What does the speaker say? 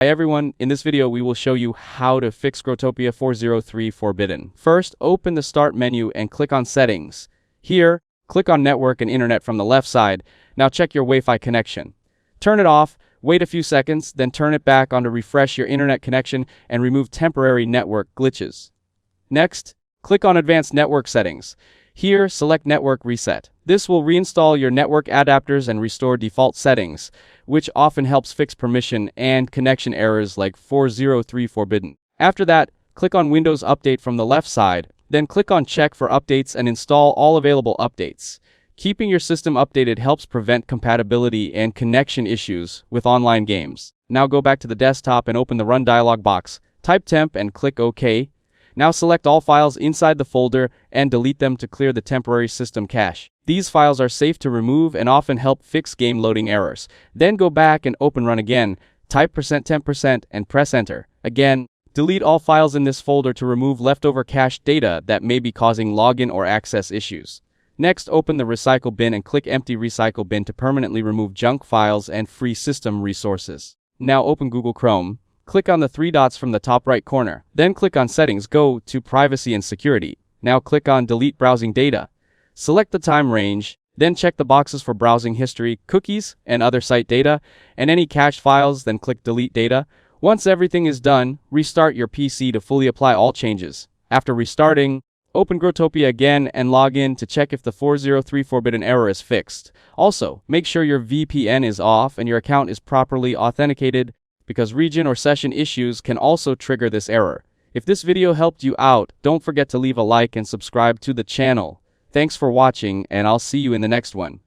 Hi everyone, in this video we will show you how to fix Growtopia 403 Forbidden. First, open the Start menu and click on Settings. Here, click on Network and Internet from the left side. Now check your Wi-Fi connection. Turn it off, wait a few seconds, then turn it back on to refresh your internet connection and remove temporary network glitches. Next, click on Advanced Network Settings. Here, select Network Reset. This will reinstall your network adapters and restore default settings, which often helps fix permission and connection errors like 403 Forbidden. After that, click on Windows Update from the left side, then click on Check for updates and install all available updates. Keeping your system updated helps prevent compatibility and connection issues with online games. Now go back to the desktop and open the Run dialog box. Type temp and click OK. Now select all files inside the folder and delete them to clear the temporary system cache. These files are safe to remove and often help fix game loading errors. Then go back and open Run again. Type %temp% and press enter. Again, delete all files in this folder to remove leftover cached data that may be causing login or access issues. Next, open the Recycle bin and click Empty Recycle bin to permanently remove junk files and free system resources. Now open Google Chrome. Click on the three dots from the top right corner. Then click on Settings, go to Privacy and Security. Now click on Delete Browsing Data. Select the time range, then check the boxes for browsing history, cookies, and other site data, and any cached files, then click Delete Data. Once everything is done, restart your PC to fully apply all changes. After restarting, open Growtopia again and log in to check if the 403 Forbidden error is fixed. Also, make sure your VPN is off and your account is properly authenticated, because region or session issues can also trigger this error. If this video helped you out, don't forget to leave a like and subscribe to the channel. Thanks for watching, and I'll see you in the next one.